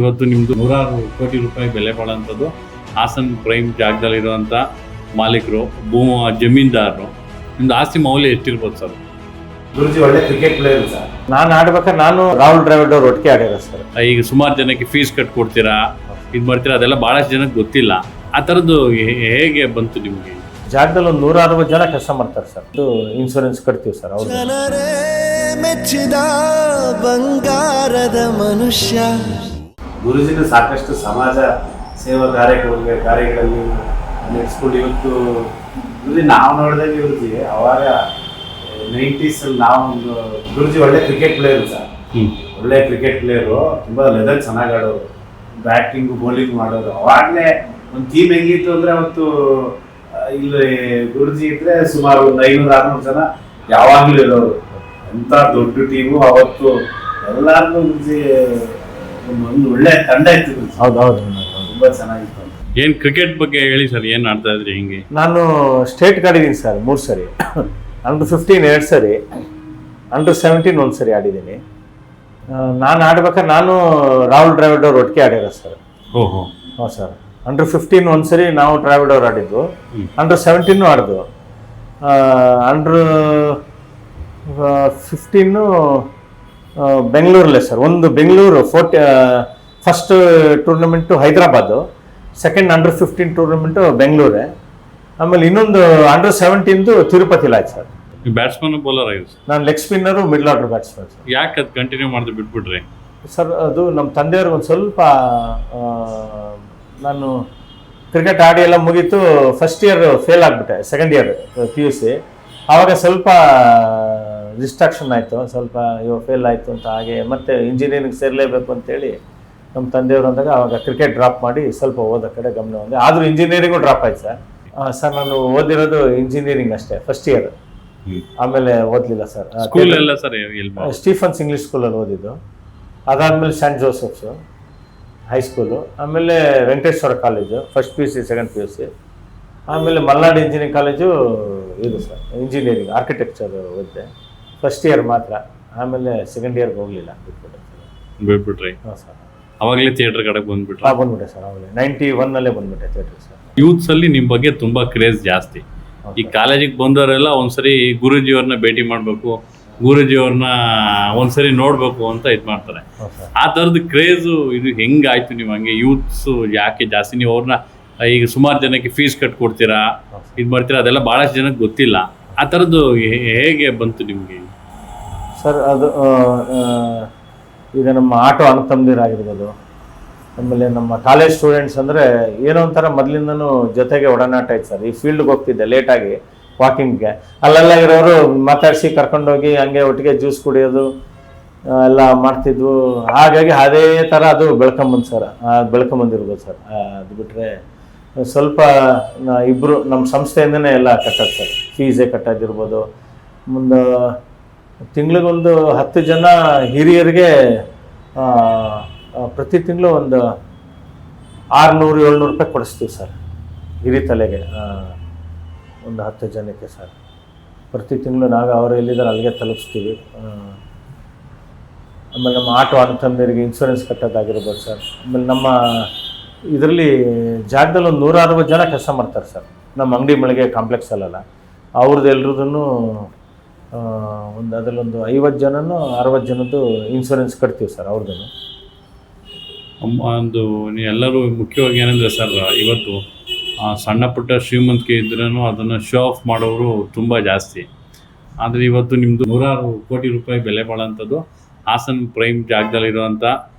ಇವತ್ತು ನಿಮ್ಮದು 100 ಕೋಟಿ ರೂಪಾಯಿ ಬೆಲೆ ಬಾಳುವಂಥದ್ದು ಹಾಸನ್ ಪ್ರೈಮ್ ಜಾಗದಲ್ಲಿರುವಂಥ ಮಾಲೀಕರು ಜಮೀನ್ದಾರರು. ನಿಮ್ದು ಆಸ್ತಿ ಮೌಲ್ಯ ಎಷ್ಟಿರ್ಬೋದು ಸರ್? ಗುರುಜಿ ಒಳ್ಳೆ ಕ್ರಿಕೆಟ್ ಪ್ಲೇಯರ್ ಸರ್. ನಾನು ಆಡ್ಬೇಕಾದ್ರೆ ನಾನು ರಾಹುಲ್ ದ್ರಾವಿಡ್ ಅವ್ರು ಒಟ್ಟಿಗೆ ಆಡಿರೋ ಸರ್. ಈಗ ಸುಮಾರು ಜನಕ್ಕೆ ಫೀಸ್ ಕಟ್ ಕೊಡ್ತೀರಾ, ಇದು ಮಾಡ್ತೀರಾ, ಅದೆಲ್ಲ ಭಾಳಷ್ಟು ಜನಕ್ಕೆ ಗೊತ್ತಿಲ್ಲ. ಆ ಥರದ್ದು ಹೇಗೆ ಬಂತು ನಿಮಗೆ? ಜಾಗದಲ್ಲಿ ಒಂದು 160 ಜನ ಕೆಲಸ ಮಾಡ್ತಾರೆ ಸರ್. ಇದು ಇನ್ಶೂರೆನ್ಸ್ ಕಟ್ತೀವಿ ಸರ್. ಅವ್ರು ಮೆಚ್ಚಿದ ಬಂಗಾರದ ಮನುಷ್ಯ. ಗುರುಜಿನ ಸಾಕಷ್ಟು ಸಮಾಜ ಸೇವಾ ಕಾರ್ಯಗಳಲ್ಲಿ ನಡೆಸ್ಕೊಂಡು ಇವತ್ತು ಗುರುಜಿ ನಾವು ನೋಡಿದಾಗ ಗುರುಜಿ ಅವಾಗ 90s ನಾವು ಒಂದು ಗುರುಜಿ ಒಳ್ಳೆ ಕ್ರಿಕೆಟ್ ಪ್ಲೇಯರ್ ಸರ್. ಒಳ್ಳೆ ಕ್ರಿಕೆಟ್ ಪ್ಲೇಯರು, ತುಂಬ ಲೆದರ್ ಚೆನ್ನಾಗಿ ಆಡೋರು, ಬ್ಯಾಟಿಂಗು ಬೌಲಿಂಗ್ ಮಾಡೋರು. ಅವಾಗಲೇ ಒಂದು ಟೀಮ್ ಹೆಂಗಿತ್ತು ಅಂದರೆ ಅವತ್ತು ಇಲ್ಲಿ ಗುರುಜಿ ಇದ್ರೆ ಸುಮಾರು ಒಂದು 500-600 ಜನ ಯಾವಾಗಲೂ ಇರೋರು. ಎಂಥ ದೊಡ್ಡ ಟೀಮು ಅವತ್ತು. ಎಲ್ಲಾರ್ಗೂ ಗುರುಜಿ ಒಂದು ಒಳ್ಳೆ ತಂಡ ಇತ್ತು. ಹೌದು ತುಂಬ ಚೆನ್ನಾಗಿತ್ತು. ಏನು ಕ್ರಿಕೆಟ್ ಬಗ್ಗೆ ಹೇಳಿ ಸರ್, ಏನು ಆಡ್ತಾ ಇದ್ರಿ ಹಿಂಗೆ? ನಾನು ಸ್ಟೇಟ್ ಆಡಿದ್ದೀನಿ ಸರ್ 3 ಸರಿ, ಅಂಡರ್-15 2 ಸರಿ, ಅಂಡರ್-17 1 ಸರಿ ಆಡಿದ್ದೀನಿ. ನಾನು ಆಡ್ಬೇಕಾದ್ರೆ ನಾನು ರಾಹುಲ್ ದ್ರಾವಿಡ್ ಅವ್ರು ಒಟ್ಟಿಗೆ ಆಡಿರೋ ಸರ್. ಓಹೋ. ಹಾಂ ಸರ್. ಅಂಡರ್-15 1 ಸರಿ ನಾವು ದ್ರಾವಿಡ್ ಅವ್ರು ಆಡಿದ್ದು, ಅಂಡರ್-17 ಆಡಿದ್ದು, ಅಂಡರ್-15 ಬೆಂಗಳೂರಲ್ಲೇ ಸರ್. ಒಂದು Bengaluru first tournament Hyderabad, second under fifteen tournament ಬೆಂಗಳೂರೇ, ಆಮೇಲೆ ಇನ್ನೊಂದು ಅಂಡರ್-17 ತಿರುಪತಿಲಿ ಆಯ್ತು ಸರ್. ಬ್ಯಾಟ್ಸ್ಮನ್ ಬೌಲರ್ ಆಗಿದೆ ಸರ್? ನಾನು leg spinner, middle order batsman sir. ಯಾಕೆ ಅದು ಕಂಟಿನ್ಯೂ ಮಾಡಿದ್ರೆ ಬಿಟ್ಬಿಟ್ರಿ ಸರ್? ಅದು ನಮ್ಮ ತಂದೆಯವ್ರಿಗೆ ಒಂದು ಸ್ವಲ್ಪ ನಾನು ಕ್ರಿಕೆಟ್ ಆಡಿ ಎಲ್ಲ ಮುಗೀತು, ಫಸ್ಟ್ ಇಯರ್ ಫೇಲ್ ಆಗಿಬಿಟ್ಟೆ, ಸೆಕೆಂಡ್ ಇಯರ್ PUC. ಆವಾಗ ಸ್ವಲ್ಪ ಡಿಸ್ಟ್ರಾಕ್ಷನ್ ಆಯಿತು, ಸ್ವಲ್ಪ ಇವಾಗ ಫೇಲ್ ಆಯಿತು ಅಂತ. ಹಾಗೆ ಮತ್ತೆ ಇಂಜಿನಿಯರಿಂಗ್ ಸೇರಲೇಬೇಕು ಅಂತೇಳಿ ನಮ್ಮ ತಂದೆಯವರು ಅಂದಾಗ ಆವಾಗ ಕ್ರಿಕೆಟ್ ಡ್ರಾಪ್ ಮಾಡಿ ಸ್ವಲ್ಪ ಓದೋ ಕಡೆ ಗಮನ ಹೊಂದೆ. ಆದರೂ ಇಂಜಿನಿಯರಿಂಗು ಡ್ರಾಪ್ ಆಯ್ತು ಸರ್. ಸರ್ ನಾನು ಓದಿರೋದು ಇಂಜಿನಿಯರಿಂಗ್ ಅಷ್ಟೇ, ಫಸ್ಟ್ ಇಯರ್. ಆಮೇಲೆ ಓದಲಿಲ್ಲ ಸರ್. ಸ್ಕೂಲ್ ಎಲ್ಲ ಸರ್? ಸ್ಟೀಫನ್ಸ್ ಇಂಗ್ಲೀಷ್ ಸ್ಕೂಲಲ್ಲಿ ಓದಿದ್ದು. ಅದಾದಮೇಲೆ ಸೆಂಟ್ ಜೋಸೆಫ್ಸು ಹೈಸ್ಕೂಲು, ಆಮೇಲೆ Venkateshwara college first PUC second PUC, ಆಮೇಲೆ ಮಲ್ನಾಡು ಇಂಜಿನಿಯರಿಂಗ್ ಕಾಲೇಜು ಇದು ಸರ್, ಇಂಜಿನಿಯರಿಂಗ್ ಆರ್ಕಿಟೆಕ್ಚರ್ ಓದಿದೆ ಫಸ್ಟ್ ಇಯರ್ ಮಾತ್ರ. ಆಮೇಲೆ ಸೆಕೆಂಡ್ ಇಯರ್ಗೆ ಹೋಗಲಿಲ್ಲ, ಬಿಟ್ಬಿಟ್ರಿ. ಹಾಂ ಸರ್. ಅವಾಗಲೇ ಥಿಯೇಟರ್ ಕಡೆಗೆ ಬಂದ್ಬಿಟ್ರೆ? ಬಂದ್ಬಿಟ್ಟೆ ಸರ್. ಆಮೇಲೆ 91 ಬಂದ್ಬಿಟ್ಟೆ ಥಿಯೇಟರ್ ಸರ್. ಯೂತ್ಸಲ್ಲಿ ನಿಮ್ಮ ಬಗ್ಗೆ ತುಂಬ ಕ್ರೇಜ್ ಜಾಸ್ತಿ. ಈ ಕಾಲೇಜಿಗೆ ಬಂದವರೆಲ್ಲ ಒಂದ್ಸರಿ ಗುರೂಜಿಯವ್ರನ್ನ ಭೇಟಿ ಮಾಡಬೇಕು, ಗುರೂಜಿಯವ್ರನ್ನ ಒಂದ್ಸರಿ ನೋಡಬೇಕು ಅಂತ ಇದು ಮಾಡ್ತಾರೆ. ಆ ಥರದ್ದು ಕ್ರೇಜು ಇದು ಹೆಂಗಾಯ್ತು ನೀವು? ಹಂಗೆ ಯೂತ್ಸು ಯಾಕೆ ಜಾಸ್ತಿ? ನೀವು ಅವ್ರನ್ನ ಈಗ ಸುಮಾರು ಜನಕ್ಕೆ ಫೀಸ್ ಕಟ್ ಕೊಡ್ತೀರಾ, ಇದು ಮಾಡ್ತೀರಾ, ಅದೆಲ್ಲ ಭಾಳಷ್ಟು ಜನಕ್ಕೆ ಗೊತ್ತಿಲ್ಲ. ಆ ಥರದ್ದು ಹೇಗೆ ಬಂತು ನಿಮಗೆ ಸರ್? ಅದು ಈಗ ನಮ್ಮ ಆಟೋ ಅಣ್ಣ ತಮ್ಮದಿರಾಗಿರ್ಬೋದು, ಆಮೇಲೆ ನಮ್ಮ ಕಾಲೇಜ್ ಸ್ಟೂಡೆಂಟ್ಸ್ ಅಂದರೆ ಏನೋ ಒಂಥರ ಮೊದಲಿಂದನೂ ಜೊತೆಗೆ ಒಡನಾಟ ಇತ್ತು ಸರ್. ಈ ಫೀಲ್ಡ್ಗೆ ಹೋಗ್ತಿದ್ದೆ ಲೇಟಾಗಿ ವಾಕಿಂಗ್ಗೆ, ಅಲ್ಲೆಲ್ಲ ಇರೋರು ಮಾತಾಡಿಸಿ ಕರ್ಕೊಂಡೋಗಿ ಹಂಗೆ ಒಟ್ಟಿಗೆ ಜ್ಯೂಸ್ ಕುಡಿಯೋದು ಎಲ್ಲ ಮಾಡ್ತಿದ್ವು. ಹಾಗಾಗಿ ಅದೇ ಥರ ಅದು ಬೆಳ್ಕೊಂಬಂದು ಸರ್, ಬೆಳ್ಕೊಂಬಂದಿರ್ಬೋದು ಸರ್. ಅದು ಬಿಟ್ಟರೆ ಸ್ವಲ್ಪ ಇಬ್ಬರು ನಮ್ಮ ಸಂಸ್ಥೆಯಿಂದನೇ ಎಲ್ಲ ಕಟ್ಟೋದು ಸರ್. ಫೀಸೇ ಕಟ್ಟೋದಿರ್ಬೋದು. ಮುಂದೆ ತಿಂಗಳಿಗೊಂದು 10 ಜನ ಹಿರಿಯರಿಗೆ ಪ್ರತಿ ತಿಂಗಳು ಒಂದು 600-700 ರೂಪಾಯಿ ಕೊಡಿಸ್ತೀವಿ ಸರ್, ಹಿರಿ ತಲೆಗೆ ಒಂದು 10 ಜನಕ್ಕೆ ಸರ್. ಪ್ರತಿ ತಿಂಗಳು ನಾವು ಅವರು ಎಲ್ಲಿದ್ದಾರೆ ಅಲ್ಲಿಗೆ ತಲುಪಿಸ್ತೀವಿ. ಆಮೇಲೆ ನಮ್ಮ ಆಟೋ ಅಣ್ಣ ತಮ್ಮದಿರಿಗೆ ಇನ್ಶೂರೆನ್ಸ್ ಕಟ್ಟೋದಾಗಿರ್ಬೋದು ಸರ್. ಆಮೇಲೆ ನಮ್ಮ ಇದರಲ್ಲಿ ಜಾಗದಲ್ಲಿ ಒಂದು 160 ಜನ ಕೆಲಸ ಮಾಡ್ತಾರೆ ಸರ್. ನಮ್ಮ ಅಂಗಡಿ ಮಳಿಗೆ ಕಾಂಪ್ಲೆಕ್ಸಲ್ಲ, ಅವ್ರದ್ದು ಎಲ್ರದೂ ಒಂದು ಅದರಲ್ಲೊಂದು 50 ಜನನೂ 60 ಜನದ್ದು ಇನ್ಶೂರೆನ್ಸ್ ಕಟ್ತೀವಿ ಸರ್ ಅವ್ರದ್ದು. ಒಂದು ಎಲ್ಲರೂ ಮುಖ್ಯವಾಗಿ ಏನಂದರೆ ಸರ್, ಇವತ್ತು ಸಣ್ಣ ಪುಟ್ಟ ಶ್ರೀಮಂತಿಕೆ ಇದ್ರೂ ಅದನ್ನು ಶೋ ಆಫ್ ಮಾಡೋರು ತುಂಬ ಜಾಸ್ತಿ. ಆದರೆ ಇವತ್ತು ನಿಮ್ಮದು 100 ಕೋಟಿ ರೂಪಾಯಿ ಬೆಲೆ ಬಾಳುವಂಥದ್ದು ಹಾಸನ್ ಪ್ರೈಮ್ ಜಾಗದಲ್ಲಿರುವಂಥ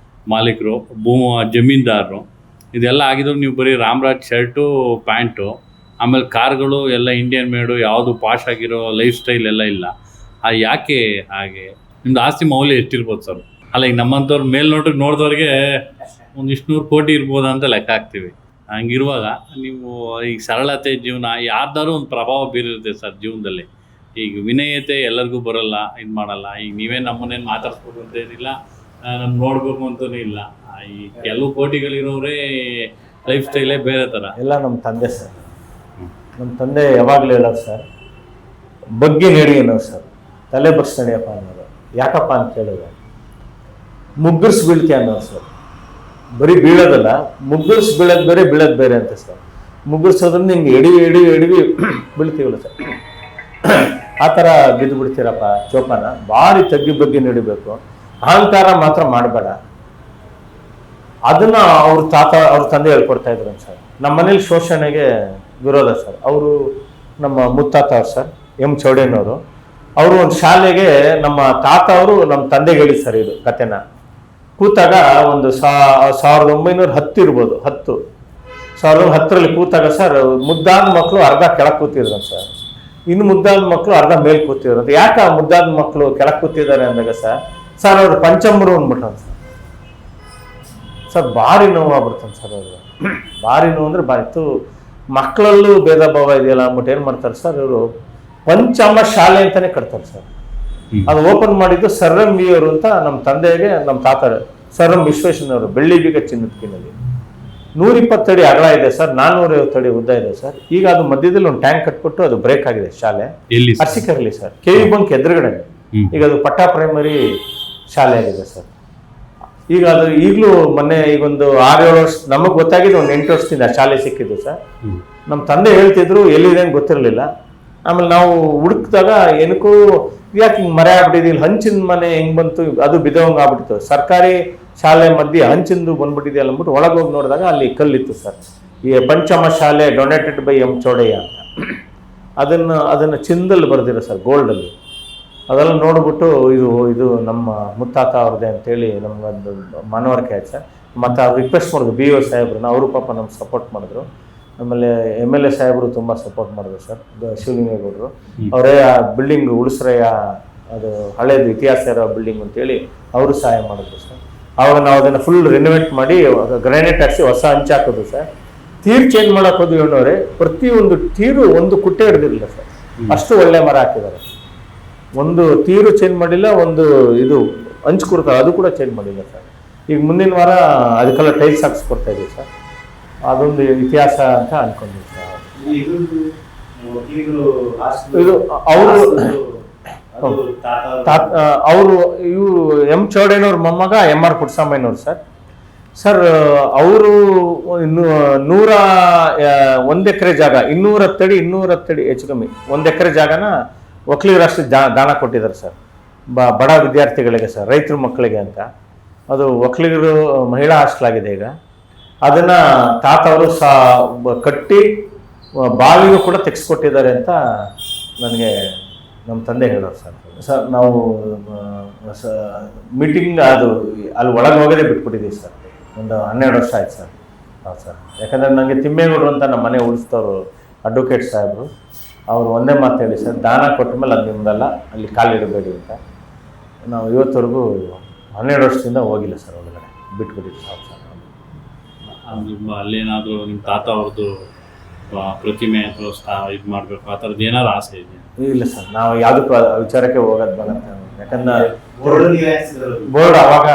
ಮಾಲೀಕರು ಜಮೀನ್ದಾರರು. ಇದೆಲ್ಲ ಆಗಿದ್ರು ನೀವು ಬರೀ ರಾಮರಾಜ್ ಶರ್ಟು ಪ್ಯಾಂಟು, ಆಮೇಲೆ ಕಾರ್ಗಳು ಎಲ್ಲ ಇಂಡಿಯನ್ ಮೇಡು, ಯಾವುದು ಪಾಶ್ ಆಗಿರೋ ಲೈಫ್ ಸ್ಟೈಲ್ ಎಲ್ಲ ಇಲ್ಲ. ಯಾಕೆ ಹಾಗೆ? ನಿಮ್ಮದು ಆಸ್ತಿ ಮೌಲ್ಯ ಎಷ್ಟಿರ್ಬೋದು ಸರ್? ಅಲ್ಲ, ಈಗ ನಮ್ಮಂಥವ್ರು ಮೇಲ್ನೋಟಕ್ಕೆ ನೋಡಿದವ್ರಿಗೆ ಒಂದು 100 ಕೋಟಿ ಇರ್ಬೋದು ಅಂತ ಲೆಕ್ಕ ಹಾಕ್ತೀವಿ. ಹಂಗಿರುವಾಗ ನೀವು ಈಗ ಸರಳತೆ ಜೀವನ ಯಾರ್ದಾರು ಒಂದು ಪ್ರಭಾವ ಬೀರಿರುತ್ತೆ ಸರ್ ಜೀವನದಲ್ಲಿ. ಈಗ ವಿನಯತೆ ಎಲ್ಲರಿಗೂ ಬರೋಲ್ಲ, ಇದು ಮಾಡಲ್ಲ. ಈಗ ನೀವೇ ನಮ್ಮನ್ನೇನು ಮಾತಾಡ್ಸ್ಬೇಕು ಅಂತ ಏನಿಲ್ಲ, ನಾನು ನೋಡಬೇಕು ಅಂತಲೂ ಇಲ್ಲ. ಈ ಕೆಲವು ಕೋಟಿಗಳಿರೋರೇ ಲೈಫ್ ಸ್ಟೈಲೇ ಬೇರೆ ಥರ. ಎಲ್ಲ ನಮ್ಮ ತಂದೆ ಸರ್. ನಮ್ಮ ತಂದೆ ಯಾವಾಗಲೂ ಹೇಳೋದು ಸರ್, ಬಗ್ಗೆ ನಡಿ ಅನ್ನೋದು ಸರ್, ತಲೆ ಬಗ್ಸ್ ನಡೆಯಪ್ಪ ಅನ್ನೋದು. ಯಾಕಪ್ಪ ಅಂತ ಕೇಳಿದ್ರೆ ಮುಗ್ಗರ್ಸ್ ಬೀಳ್ಕೆ ಅನ್ನೋದು ಸರ್. ಬರೀ ಬೀಳೋದಲ್ಲ, ಮುಗ್ಗರ್ಸ್ ಬೀಳೋದು ಬೇರೆ, ಬೀಳೋದು ಬೇರೆ ಅಂತ ಸರ್. ಮುಗ್ಗರ್ಸೋದ್ರಿಂದ ಹಿಂಗೆ ಎಡಿವಿ ಬೀಳ್ತೀವಲ್ಲ ಸರ್, ಆ ಥರ ಬಿದ್ದು ಬಿಡ್ತೀರಪ್ಪ ಜೋಪಾನ. ಭಾರಿ ತಗ್ಗಿ ಬಗ್ಗೆ ನಡಿಬೇಕು, ಅಹಂಕಾರ ಮಾತ್ರ ಮಾಡಬೇಡ. ಅದನ್ನ ಅವ್ರ ತಂದೆ ಹೇಳ್ಕೊಡ್ತಾ ಇದ್ರು ಸರ್. ನಮ್ಮ ಮನೇಲಿ ಶೋಷಣೆಗೆ ವಿರೋಧ ಸರ್. ಅವರು ನಮ್ಮ ಮುತ್ತಾತ ಅವ್ರು ಸರ್, ಎಂ ಚೌಡೇನವರು. ಅವರು ಒಂದು ಶಾಲೆಗೆ ನಮ್ಮ ತಾತ ಅವರು ನಮ್ಮ ತಂದೆಗೆ ಹೇಳಿ ಸರ್ ಇದು ಕಥೆನ. ಕೂತಾಗ ಒಂದು 1910 ಇರ್ಬೋದು, 1910ರಲ್ಲಿ ಕೂತಾಗ ಸರ್, ಮುದ್ದಾದ ಮಕ್ಕಳು ಅರ್ಧ ಕೆಳಗೆ ಕೂತಿದ್ರು ಸರ್, ಇನ್ನು ಮುದ್ದಾದ ಮಕ್ಕಳು ಅರ್ಧ ಮೇಲೆ ಕೂತಿದ್ರು ಅಂತ. ಯಾಕೆ ಮುದ್ದಾದ ಮಕ್ಕಳು ಕೆಳಗೆ ಕೂತಿದ್ದಾರೆ ಅಂದಾಗ ಸರ್ ಅವ್ರು ಪಂಚಮರು ಅಂದ್ಬಿಟ್ಟ ಸರ್. ಭಾರಿ ನೋವು ಆಗ್ಬಿಡ್ತಾನೆ ಸರ್ ಅವರು. ಭಾರಿ ನೋವು ಅಂದ್ರೆ ಬಾರಿತ್ತು. ಮಕ್ಕಳಲ್ಲೂ ಭೇದ ಭಾವ ಇದೆಯಲ್ಲ ಅಂದ್ಬಿಟ್ಟು ಏನು ಮಾಡ್ತಾರೆ ಸರ್ ಇವರು, ಪಂಚಮ ಶಾಲೆ ಅಂತಾನೆ ಕಟ್ತಾರೆ ಸರ್. ಅದು ಓಪನ್ ಮಾಡಿದ್ದು ಸರ್ ಎಂ ವಿ ಅವರು ಅಂತ ನಮ್ಮ ತಂದೆಗೆ ನಮ್ಮ ತಾತ ಸರ್ ಎಂ ವಿಶ್ವೇಶ್ವರಯ್ಯನವರು, ಬೆಳ್ಳಿ ಬೀಗ ಚಿನ್ನದಕಿನಲ್ಲಿ. 120 ಅಡಿ ಅಗಲ ಇದೆ ಸರ್, 450 ಅಡಿ ಉದ್ದ ಇದೆ ಸರ್. ಈಗ ಅದು ಮಧ್ಯದಲ್ಲಿ ಒಂದು ಟ್ಯಾಂಕ್ ಕಟ್ಬಿಟ್ಟು ಅದು ಬ್ರೇಕ್ ಆಗಿದೆ ಶಾಲೆ. ಅರಸೀಕೆರೆಯಲ್ಲಿ ಸರ್, KV ಬಂಕ್ ಎದುರುಗಡೆ. ಈಗ ಅದು ಪಟ್ಟಾ ಪ್ರೈಮರಿ ಶಾಲೆ ಆಗಿದೆ ಸರ್. ಈಗ ಅದು ಈಗಲೂ ಮೊನ್ನೆ ಈಗೊಂದು 6-7 ವರ್ಷ ನಮಗೆ ಗೊತ್ತಾಗಿದ್ದು, ಒಂದು 8 ವರ್ಷದಿಂದ ಶಾಲೆ ಸಿಕ್ಕಿದ್ದು ಸರ್. ನಮ್ಮ ತಂದೆ ಹೇಳ್ತಿದ್ರು ಎಲ್ಲಿದೆ ಅಂತ ಗೊತ್ತಿರಲಿಲ್ಲ. ಆಮೇಲೆ ನಾವು ಹುಡುಕಿದಾಗ ಏನಕ್ಕೂ ಯಾಕೆ ಹಿಂಗೆ ಮರೆ ಆಗ್ಬಿಟ್ಟಿದೆ, ಇಲ್ಲಿ ಹಂಚಿನ ಮನೆ ಹೆಂಗ್ ಬಂತು, ಅದು ಬಿದ್ದವಂಗ ಆಗ್ಬಿಟ್ಟಿತ್ತು. ಸರ್ಕಾರಿ ಶಾಲೆ ಮಧ್ಯೆ ಹಂಚಿಂದು ಬಂದ್ಬಿಟ್ಟಿದೆ ಅಂದ್ಬಿಟ್ಟು ಒಳಗೆ ಹೋಗಿ ನೋಡಿದಾಗ ಅಲ್ಲಿ ಕಲ್ಲಿತ್ತು ಸರ್. ಈ ಪಂಚಮ ಶಾಲೆ ಡೊನೇಟೆಡ್ ಬೈ ಎಂ ಚೌಡಯ್ಯ ಅಂತ. ಅದನ್ನು ಚಿನ್ನದಲ್ಲಿ ಬರೆದಿರೋ ಸರ್, ಗೋಲ್ಡಲ್ಲಿ. ಅದೆಲ್ಲ ನೋಡ್ಬಿಟ್ಟು ಇದು ನಮ್ಮ ಮುತ್ತಾತ ಅವ್ರದ್ದೇ ಅಂತೇಳಿ ನಮ್ಗೊಂದು ಮನವರಿಕೆ ಆಯ್ತು ಸರ್. ಮತ್ತು ಅವ್ರು ರಿಕ್ವೆಸ್ಟ್ ಮಾಡಿದ್ರು BO ಸಾಹೇಬ್ರನ್ನ, ಅವರು ಪಾಪ ನಮ್ಗೆ ಸಪೋರ್ಟ್ ಮಾಡಿದ್ರು. ಆಮೇಲೆ MLA ಸಾಹೇಬರು ತುಂಬ ಸಪೋರ್ಟ್ ಮಾಡಿದ್ರು ಸರ್, ಶಿವಲಿಂಗೇಗೌಡರು. ಅವರೇ ಆ ಬಿಲ್ಡಿಂಗ್ ಉಳಿಸ್ರಯ್ಯ, ಅದು ಹಳೇದು ಇತಿಹಾಸ ಇರೋ ಬಿಲ್ಡಿಂಗ್ ಅಂತೇಳಿ ಅವರು ಸಹಾಯ ಮಾಡಿದ್ರು ಸರ್. ಆವಾಗ ನಾವು ಅದನ್ನು ಫುಲ್ ರಿನೋವೇಟ್ ಮಾಡಿ ಗ್ರಾನೈಟ್ ಹಾಕ್ಸಿ ಹೊಸ ಹಂಚು ಹಾಕೋದು ಸರ್. ತೀರು ಚೇಂಜ್ ಮಾಡಕ್ಕೆ ಹೋದ್ವಿ ಹೇಳೋರೆ, ಪ್ರತಿಯೊಂದು ತೀರು ಒಂದು ಕುಟ್ಟೆ ಹಿಡ್ದಿರಲಿಲ್ಲ ಸರ್, ಅಷ್ಟು ಒಳ್ಳೆ ಮರ ಹಾಕಿದ್ದಾರೆ. ಒಂದು ತೀರು ಚೇಂಜ್ ಮಾಡಿಲ್ಲ, ಒಂದು ಇದು ಹಂಚು ಕೊಡ್ತಾರೆ ಅದು ಕೂಡ ಚೇಂಜ್ ಮಾಡಿಲ್ಲ ಸರ್. ಈಗ ಮುಂದಿನ ವಾರ ಅದಕ್ಕೆಲ್ಲ ಟೈಲ್ಸ್ ಹಾಕ್ಸ್ಕೊಡ್ತಾ ಇದ್ದೀವಿ ಸರ್. ಅದೊಂದು ಇತಿಹಾಸ ಅಂತ ಅನ್ಕೊಂಡಿದ್ವಿ ಸರ್. ಇದು ಅವರು ಇವರು ಎಂ ಚೌಡೇನವ್ರ ಮೊಮ್ಮಗ MR ಪುಟ್ಟಸ್ವಾಮಯ್ಯನವ್ರು ಸರ್. ಅವರು 1 ಎಕರೆ ಜಾಗ, 210 ಅಡಿ ಹೆಚ್ಚು ಕಮ್ಮಿ 1 ಎಕರೆ ಜಾಗನ ಒಕ್ಕಲಿಗರಷ್ಟು ದಾನ ಕೊಟ್ಟಿದ್ದಾರೆ ಸರ್, ಬಡ ವಿದ್ಯಾರ್ಥಿಗಳಿಗೆ ಸರ್, ರೈತರ ಮಕ್ಕಳಿಗೆ ಅಂತ. ಅದು ಒಕ್ಕಲಿಗರು ಮಹಿಳಾ ಹಾಸ್ಟೆಲ್ ಆಗಿದೆ ಈಗ. ಅದನ್ನ ತಾತ ಅವರು ಕಟ್ಟಿ ಬಾವಿಗೂ ಕೂಡ ತೆಗೆಸ್ಕೊಟ್ಟಿದ್ದಾರೆ ಅಂತ ನನಗೆ ನಮ್ಮ ತಂದೆ ಹೇಳೋರು ಸರ್. ನಾವು ಮೀಟಿಂಗ್ ಅದು ಅಲ್ಲಿ ಒಳಗೆ ಹೋಗೋದೇ ಬಿಟ್ಬಿಟ್ಟಿದ್ದೀವಿ ಸರ್, ಒಂದು 12 ವರ್ಷ ಆಯ್ತು ಸರ್. ಹೌದು ಸರ್. ಯಾಕಂದರೆ ನನಗೆ ತಿಮ್ಮೇಗೌಡರು ಅಂತ ನಮ್ಮ ಮನೆ ಉಳಿಸ್ತವ್ರು ಅಡ್ವೊಕೇಟ್ ಸಾಹೇಬರು, ಅವರು ಒಂದೇ ಮಾತು ಹೇಳಿ ಸರ್, ದಾನ ಕೊಟ್ಟ ಮೇಲೆ ಅದು ನಿಮ್ಮದಲ್ಲ, ಅಲ್ಲಿ ಕಾಲಿಡಬೇಡಿ ಅಂತ. ನಾವು ಇವತ್ತವರೆಗೂ 12 ವರ್ಷದಿಂದ ಹೋಗಿಲ್ಲ ಸರ್, ಒಳಗಡೆ ಬಿಟ್ಬಿಟ್ಟಿದ್ದೀವಿ ಸರ್. ಅಲ್ಲೇನಾದರೂ ನಿಮ್ಮ ತಾತ ಅವ್ರದ್ದು ಪ್ರತಿಮೆ ಅಥವಾ ಇದು ಮಾಡಬೇಕು ಆ ಥರದ್ದು ಏನಾದ್ರು ಆಸೆ ಇದೆಯಾ? ಇಲ್ಲ ಸರ್, ನಾವು ಯಾವುದಕ್ಕೂ ವಿಚಾರಕ್ಕೆ ಹೋಗೋದು ಬರಂತ. ಯಾಕಂದ್ರೆ ಬೋರ್ಡ್ ಅವಾಗ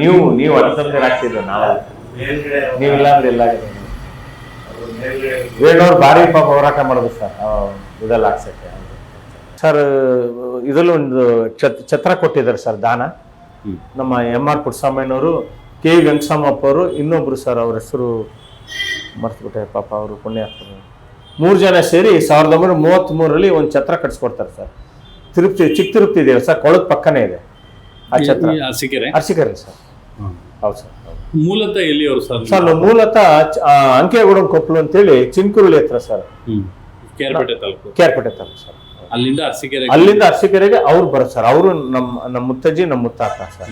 ನೀವು ಅನುಸಂಧಾನ ಆಗ್ತಿದ್ರು, ನಾವು ನೀವಿಲ್ಲ ಅಂದ್ರೆ ಎಲ್ಲ ವೇಣವ್ರು ಭಾರಿ ಪಾಪ ಹೋರಾಟ ಮಾಡೋದು ಸರ್ ಇದೆಲ್ಲ ಹಾಕ್ಸಕ್ಕೆ ಸರ್. ಇದರಲ್ಲೂ ಒಂದು ಛತ್ರ ಕೊಟ್ಟಿದ್ದಾರೆ ಸರ್ ದಾನ. ನಮ್ಮ MR ಪುಟ್ಟಸ್ವಾಮಯ್ಯನವರು, KV ವೆಂಕಟಸ್ವಾಮಪ್ಪ ಅವರು, ಇನ್ನೊಬ್ರು ಸರ್ ಅವ್ರ ಹೆಸರು ಮರ್ತ್ಬಿಟ್ಟೆ ಪಾಪ, ಅವರು ಪುಣ್ಯಾತ್ಮರು. 3 ಜನ ಸೇರಿ 1933ರಲ್ಲಿ ಒಂದು ಛತ್ರ ಕಟ್ಸ್ಕೊಡ್ತಾರೆ ಸರ್. ಚಿಕ್ಕ ತಿರುಪತಿ ಇದೆಯಲ್ಲ ಸರ್, ಕೊಳದ ಪಕ್ಕನೇ ಇದೆ ಆ ಛತ್ರ. ಅರಸೀಕೆರೆ ಸರ್. ಹೌದು ಸರ್. ಮೂಲತಃ ಎಲ್ಲಿಯವರು ಸರ್? ಸರ್ ಮೂಲತಃ ಅಂಕೇಗೌಡನ ಕೊಪ್ಪಲು ಅಂತೇಳಿ ಚಿನ್ಕುರುಳಿ ಹತ್ರ ಸರ್, ಕೇರ್ಪೇಟೆ ತಾಲೂಕು ಸರ್. ಅಲ್ಲಿಂದ ಅರಸೀಕೆರೆಗೆ ಅವ್ರು ಬರೋದು ಸರ್. ಅವರು ನಮ್ಮ ಮುತ್ತಜ್ಜಿ, ನಮ್ಮ ಮುತ್ತಾತ ಸರ್,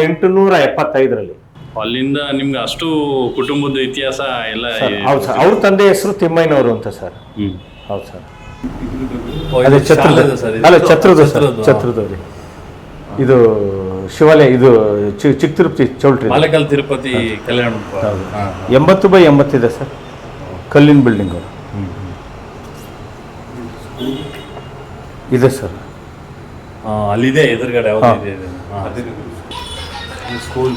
1875ರಲ್ಲಿ. ಅಲ್ಲಿಂದ ನಿಮ್ಗೆ ಅಷ್ಟು ಕುಟುಂಬದ ಇತಿಹಾಸ ಎಲ್ಲ? ಹೌದು ಸರ್. ಅವ್ರ ತಂದೆ ಹೆಸರು ತಿಮ್ಮಯ್ಯನವರು ಅಂತ ಸರ್. ಹೌದು ಸರ್. ಅದೇ ಛತ್ರದವ್ರಿ. ಇದು ಶಿವಾಲಯ, ಇದು ಚಿಕ್ಕ ತಿರುಪತಿ ಚೌಲ್ಟ್ರಿ, ಮಲೆಕಲ್ ತಿರುಪತಿ ಕಲ್ಯಾಣ 80/80 ಇದೆ ಸರ್, ಕಲ್ಲಿನ ಬಿಲ್ಡಿಂಗ್ ಇದೆ ಸರ್. ಅಲ್ಲಿದೆ ಎದುರುಗಡೆ ಸ್ಕೂಲ್,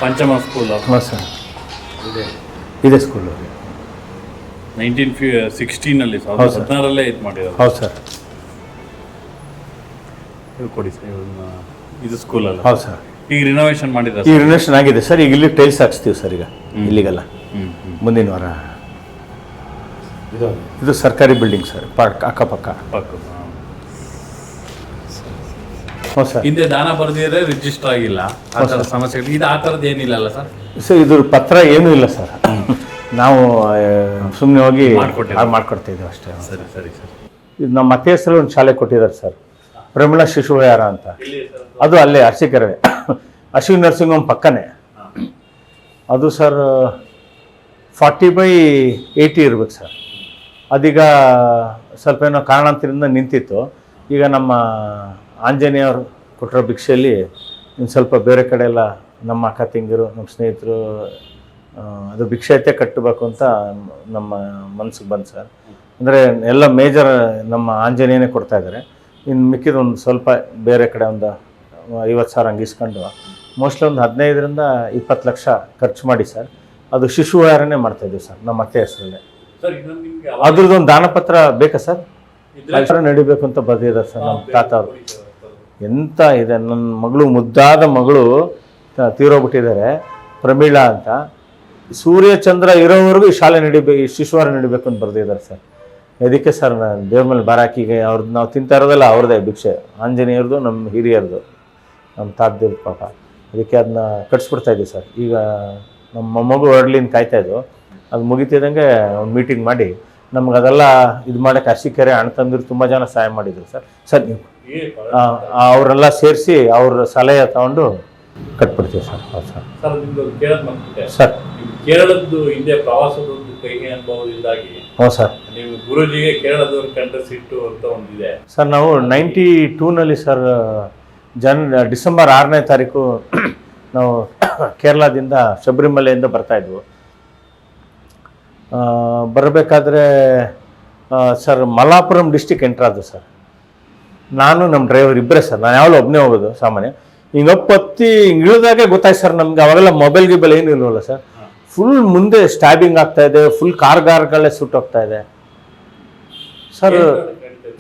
ಪಂಚಮ ಸ್ಕೂಲ್. ಹಾಂ ಸರ್, ಇದೆ ಸ್ಕೂಲ್. 1916ನಲ್ಲಿ 1916ರಲ್ಲೇ ಇದು ಮಾಡಿರೋದು. ಹೌದು ಸರ್. ಕೊಡಿ ಸರ್, ಇದು ಸ್ಕೂಲ್ ಅಲ್ಲ? ಹೌದು ಸರ್. ಈಗ ರಿನೋವೇಷನ್ ಮಾಡಿದ್ದಾರೆ ಈ ರಿನೋವೇಷನ್ ಆಗಿದೆ ಸರ್. ಈಗ ಇಲ್ಲಿ ಟೈಲ್ಸ್ ಹಾಕ್ಸ್ತೀವಿ ಸರ್ ಈಗ ಇಲ್ಲಿಗೆಲ್ಲ ಮುಂದಿನ ವಾರ. ಇದು ಸರ್ಕಾರಿ ಬಿಲ್ಡಿಂಗ್ ಸರ್, ಅಕ್ಕಪಕ್ಕ. ಹ್ಞೂ ಸರ್. ಹಿಂದೆ ದಾನ ಬರ್ದಿದ್ರೆ ರಿಜಿಸ್ಟರ್ ಆಗಿಲ್ಲ, ಆ ಥರ ಸಮಸ್ಯೆಗಳು. ಇದು ಆ ಥರದ್ದು ಏನಿಲ್ಲ ಅಲ್ಲ ಸರ್? ಸರ್ ಇದ್ರ ಪತ್ರ ಏನೂ ಇಲ್ಲ ಸರ್. ನಾವು ಸುಮ್ಮನೆ ಹೋಗಿ ಮಾಡ್ಕೊಟ್ಟಿದ್ದೀವಿ. ಮಾಡ್ಕೊಡ್ತಾ ಇದ್ದೀವಿ ಅಷ್ಟೇ. ಸರಿ ಸರಿ ಸರ್. ಇದು ನಮ್ಮ ಅತ್ತೆ ಹೆಸರು ಒಂದು ಶಾಲೆ ಕೊಟ್ಟಿದ್ದಾರೆ ಸರ್, ಪ್ರಮಿಳಾ ಶಿಶು ವಿಹಾರ ಅಂತ. ಅದು ಅಲ್ಲೇ ಅರಸೀಕೆರೆ ಅಶ್ವಿನ್ ನರ್ಸಿಂಗ್ ಹೋಮ್ ಪಕ್ಕನೇ. ಅದು ಸರ್ 40/80 ಇರ್ಬೇಕು ಸರ್. ಅದೀಗ ಸ್ವಲ್ಪ ಏನೋ ಕಾರಣಾಂತರದಿಂದ ನಿಂತಿತ್ತು. ಈಗ ನಮ್ಮ ಆಂಜನೇಯವರು ಕೊಟ್ಟಿರೋ ಭಿಕ್ಷೆಯಲ್ಲಿ ಇನ್ನು ಸ್ವಲ್ಪ ಬೇರೆ ಕಡೆ ಎಲ್ಲ ನಮ್ಮ ಅಕ್ಕ ತಂಗಿರು, ನಮ್ಮ ಸ್ನೇಹಿತರು ಅದು ಭಿಕ್ಷೆ ಐತೆ ಕಟ್ಟಬೇಕು ಅಂತ ನಮ್ಮ ಮನಸ್ಸಿಗೆ ಬಂತು ಸರ್. ಅಂದರೆ ಎಲ್ಲ ಮೇಜರ್ ನಮ್ಮ ಆಂಜನೇಯನೇ ಕೊಡ್ತಾ ಇದ್ದಾರೆ. ಇನ್ನು ಮಿಕ್ಕಿದ ಒಂದು ಸ್ವಲ್ಪ ಬೇರೆ ಕಡೆ ಒಂದು 50,000 ಹಂಗೆ ಇಸ್ಕೊಂಡು ಮೋಸ್ಟ್ಲಿ ಒಂದು 15-20 ಲಕ್ಷ ಖರ್ಚು ಮಾಡಿ ಸರ್ ಅದು ಶಿಶು ವಿಹಾರನೇ ಮಾಡ್ತಾಯಿದ್ದೀವಿ ಸರ್ ನಮ್ಮ ಅತ್ತೆ ಹೆಸರಲ್ಲೇ. ಅದ್ರದ್ದು ಒಂದು ದಾನಪತ್ರ ಬೇಕಾ ಸರ್? ಅದರ ನಡಿಬೇಕು ಅಂತ ಬರ್ದಿದ್ದಾರೆ ಸರ್ ನಮ್ಮ ತಾತ ಅವರು. ಎಂತ ಇದೆ, ನನ್ನ ಮಗಳು ಮುದ್ದಾದ ಮಗಳು ತೀರೋಗ್ಬಿಟ್ಟಿದ್ದಾರೆ, ಪ್ರಮೀಳಾ ಅಂತ. ಸೂರ್ಯ ಚಂದ್ರ ಇರೋವರೆಗೂ ಈ ಶಾಲೆ ಈ ಶಿಶುವಾರ ನಡಿಬೇಕು ಅಂತ ಬರ್ದಿದ್ದಾರೆ ಸರ್. ಅದಕ್ಕೆ ಸರ್ ನಾನು ದೇವ್ರ ಮೇಲೆ ಬಾರಾಕಿಗೆ ಅವ್ರದ್ದು ನಾವು ತಿಂತಾ ಇರೋದಲ್ಲ ಅವ್ರದ್ದೇ ಭಿಕ್ಷೆ, ಆಂಜನೇಯರದು, ನಮ್ಮ ಹಿರಿಯರದು, ನಮ್ಮ ತಾತದೇವ್ರ ಪಾಪ. ಅದಕ್ಕೆ ಅದನ್ನ ಕಟ್ಸ್ಬಿಡ್ತಾ ಇದ್ದೀವಿ ಸರ್. ಈಗ ನಮ್ಮ ಮಗು ಹೊರಡ್ಲಿಂದ ಕಾಯ್ತಾಯಿದ್ದು, ಅದು ಮುಗಿತಿದ್ದಂಗೆ ಒಂದು ಮೀಟಿಂಗ್ ಮಾಡಿ ನಮ್ಗೆ ಅದೆಲ್ಲ ಇದು ಮಾಡೋಕ್ಕೆ ಅರಸೀಕೆರೆ ಅಣ್ಣ ತಮ್ಮದಿರು ತುಂಬ ಜನ ಸಹಾಯ ಮಾಡಿದ್ರು ಸರ್. ಸರ್ ನೀವು ಅವರೆಲ್ಲ ಸೇರಿಸಿ ಅವ್ರ ಸಲಹೆ ತಗೊಂಡು ಕಟ್ಬಿಡ್ತೀವಿ ಸರ್. ಹೌದು ಸರ್. ಸರ್ ನಿಮ್ದು ಕೇರಳ ಸರ್ ಕೇರಳದ್ದು ಹಿಂದೆ ಪ್ರವಾಸದೊಂದು ಕಹಿ ಅನುಭವದಿಂದಾಗಿ ಹ್ಞೂ ಸರ್ ನೀವು ಗುರುಜಿಗೆ ಕೇರಳದವ್ರ ಕಂಡ್ರೆ ಸಿಟ್ಟು ಅಂತ ಒಂದಿದೆ ಸರ್. ನಾವು 92ನಲ್ಲಿ ಸರ್ ಡಿಸೆಂಬರ್ 6ನೇ ತಾರೀಕು ನಾವು ಕೇರಳದಿಂದ ಶಬರಿಮಲೆಯಿಂದ ಬರ್ತಾಯಿದ್ವು. ಬರಬೇಕಾದ್ರೆ ಸರ್ ಮಲ್ಲಾಪುರಂ ಡಿಸ್ಟಿಕ್ ಎಂಟ್ರಾದ್ರು ಸರ್. ನಾನು ನಮ್ಮ ಡ್ರೈವರ್ ಇಬ್ಬರೇ ಸರ್. ನಾನು ಯಾವಾಗಲೂ ಒಬ್ಬನೇ ಹೋಗೋದು ಸಾಮಾನ್ಯ. ಹಿಂಗಪ್ಪತ್ತಿ ಹಿಂಗೆ ಇಳಿದಾಗೆ ಗೊತ್ತಾಯ್ತು ಸರ್ ನಮ್ಗೆ. ಅವಾಗೆಲ್ಲ ಮೊಬೈಲ್ ಗಿಬೈಲ್ ಏನೂ ಇಲ್ವಲ್ಲ ಸರ್. ಫುಲ್ ಮುಂದೆ ಸ್ಟ್ಯಾಬಿಂಗ್ ಆಗ್ತಾ ಇದೆ, ಫುಲ್ ಕಾರ್ಗಳೇ ಸುಟ್ಟೋಗ್ತಾ ಇದೆ ಸರ್.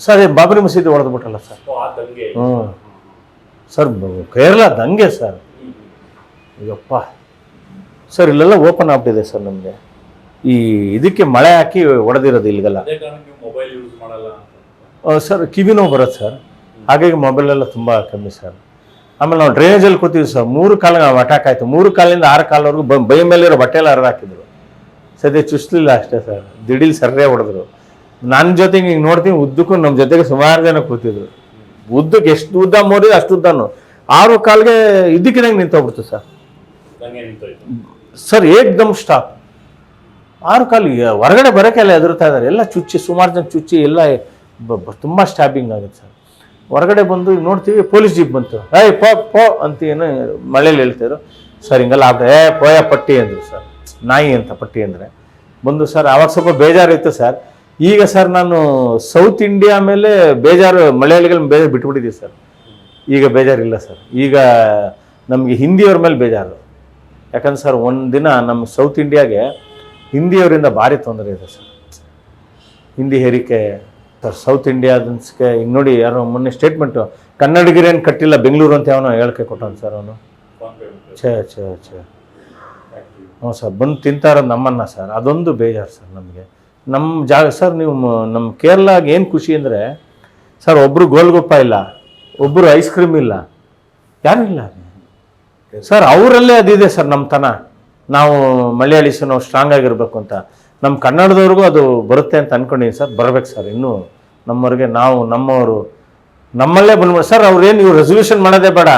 ಸರ್ ಬಾಬರಿ ಮಸೀದಿ ಹೊಡೆದ್ಬಿಟ್ಟಲ್ಲ ಸರ್. ಹ್ಞೂ ಸರ್, ಕೇರಳ ದಂಗೆ ಸರ್. ಅಯ್ಯಪ್ಪ ಸರ್, ಇಲ್ಲೆಲ್ಲ ಓಪನ್ ಆಗ್ಬಿಟ್ಟಿದೆ ಸರ್ ನಮಗೆ. ಈ ಇದಕ್ಕೆ ಮಳೆ ಹಾಕಿ ಹೊಡೆದಿರೋದು ಇಲ್ಲಿಗೆಲ್ಲ ಸರ್. ಕಿವಿ ನೋವು ಬರುತ್ತೆ ಸರ್, ಹಾಗಾಗಿ ಮೊಬೈಲೆಲ್ಲ ತುಂಬ ಕಮ್ಮಿ ಸರ್. ಆಮೇಲೆ ನಾವು ಡ್ರೈನೇಜಲ್ಲಿ ಕೂತೀವಿ ಸರ್. 3 ಕಾಲ ಅಟ್ಯಾಕ್ ಆಯಿತು. 3 ಕಾಲಿಂದ 6 ಕಾಲವರೆಗೂ ಬೈ ಮೇಲಿರೋ ಬಟ್ಟೆ ಎಲ್ಲ ಹರಿದಾಕಿದ್ರು. ಸದ್ಯ ಚುಚ್ಚಲಿಲ್ಲ ಅಷ್ಟೇ ಸರ್, ದಿಢೀಲ್ ಸರ್ರೇ ಹೊಡೆದ್ರು. ನನ್ನ ಜೊತೆಗೆ ಹಿಂಗೆ ನೋಡ್ತೀನಿ, ಉದ್ದಕ್ಕೂ ನಮ್ಮ ಜೊತೆಗೆ ಸುಮಾರು ಜನ ಕೂತಿದ್ರು. ಉದ್ದಕ್ಕೆ ಎಷ್ಟು ಉದ್ದ ಮೋರಿದ್ರು ಅಷ್ಟು ಉದ್ದನು 6 ಕಾಲಿಗೆ ಇದ್ದಕ್ಕಿದಂಗೆ ನಿಂತೋಗ್ಬಿಡ್ತು ಸರ್. ಸರ್ ಏಕ್ದಮ್ ಸ್ಟಾಪ್. 6 ಕಾಲಿಗೆ ಹೊರಗಡೆ ಬರೋಕ್ಕೆಲ್ಲ ಹೆದರ್ತಾ ಇದ್ದಾರೆ. ಎಲ್ಲ ಚುಚ್ಚಿ, ಸುಮಾರು ಜನ ಚುಚ್ಚಿ ಎಲ್ಲ ತುಂಬ ಸ್ಟ್ಯಾಬಿಂಗ್ ಆಗುತ್ತೆ ಸರ್. ಹೊರಗಡೆ ಬಂದು ನೋಡ್ತೀವಿ, ಪೊಲೀಸ್ ಜೀಪ್ ಬಂತು. ಪೋ ಅಂತ ಏನು ಮಳೇಲಿ ಹೇಳ್ತಾಯಿದ್ರು ಸರ್. ಹಿಂಗೆಲ್ಲ ಆಗ್ಬಿಟ್ಟೆ. ಪೋಯ ಪಟ್ಟಿ ಅಂದರು ಸರ್, ನಾಯಿ ಅಂತ ಪಟ್ಟಿ ಅಂದರೆ ಬಂದು ಸರ್. ಆವಾಗ ಸ್ವಲ್ಪ ಬೇಜಾರಿತ್ತು ಸರ್. ಈಗ ಸರ್ ನಾನು ಸೌತ್ ಇಂಡಿಯಾ ಮೇಲೆ ಬೇಜಾರು, ಮಲಯಾಳಿಗಳ ಬೇಜಾರು ಬಿಟ್ಬಿಟ್ಟಿದ್ದೀವಿ ಸರ್. ಈಗ ಬೇಜಾರಿಲ್ಲ ಸರ್. ಈಗ ನಮಗೆ ಹಿಂದಿಯವ್ರ ಮೇಲೆ ಬೇಜಾರು. ಯಾಕಂದ್ರೆ ಸರ್ ಒಂದಿನ ನಮ್ಮ ಸೌತ್ ಇಂಡಿಯಾಗೆ ಹಿಂದಿಯವರಿಂದ ಭಾರಿ ತೊಂದರೆ ಇದೆ ಸರ್. ಹಿಂದಿ ಹೇರಿಕೆ ಸರ್ ಸೌತ್ ಇಂಡಿಯಾದನ್ಸ್ಗೆ. ಹಿಂಗೆ ನೋಡಿ, ಯಾರೋ ಮೊನ್ನೆ ಸ್ಟೇಟ್ಮೆಂಟು, ಕನ್ನಡಿಗರೇನು ಕಟ್ಟಿಲ್ಲ ಬೆಂಗಳೂರು ಅಂತ ಅವನು ಹೇಳಿಕೆ ಕೊಟ್ಟವನು ಸರ್. ಅವನು ಛೇ ಹ್ಞೂ ಸರ್, ಬಂದು ತಿಂತಾ ಇರೋದು ನಮ್ಮನ್ನ ಸರ್. ಅದೊಂದು ಬೇಜಾರು ಸರ್ ನಮಗೆ. ನಮ್ಮ ಜಾಗ ಸರ್, ನೀವು ನಮ್ಮ ಕೇರಳಾಗ ಏನು ಖುಷಿ ಅಂದರೆ ಸರ್, ಒಬ್ಬರು ಗೋಲ್ಗೊಪ್ಪ ಇಲ್ಲ, ಒಬ್ಬರು ಐಸ್ ಕ್ರೀಮ್ ಇಲ್ಲ, ಯಾರೂ ಇಲ್ಲ ಸರ್. ಅವರಲ್ಲೇ ಅದಿದೆ ಸರ್ ನಮ್ಮ ತನ. ನಾವು ಮಲಯಾಳೀಸು ನಾವು ಸ್ಟ್ರಾಂಗ್ ಆಗಿರ್ಬೇಕು ಅಂತ. ನಮ್ಮ ಕನ್ನಡದವ್ರಿಗೂ ಅದು ಬರುತ್ತೆ ಅಂತ ಅಂದ್ಕೊಂಡಿದ್ದೀನಿ ಸರ್. ಬರಬೇಕು ಸರ್. ಇನ್ನೂ ನಮ್ಮವ್ರಿಗೆ ನಾವು ನಮ್ಮವರು ನಮ್ಮಲ್ಲೇ ಬಂದ್ಬಿಡ ಸರ್. ಅವ್ರೇನು ಇವ್ರು ರೆಸಲ್ಯೂಷನ್ ಮಾಡೋದೇ ಬೇಡ.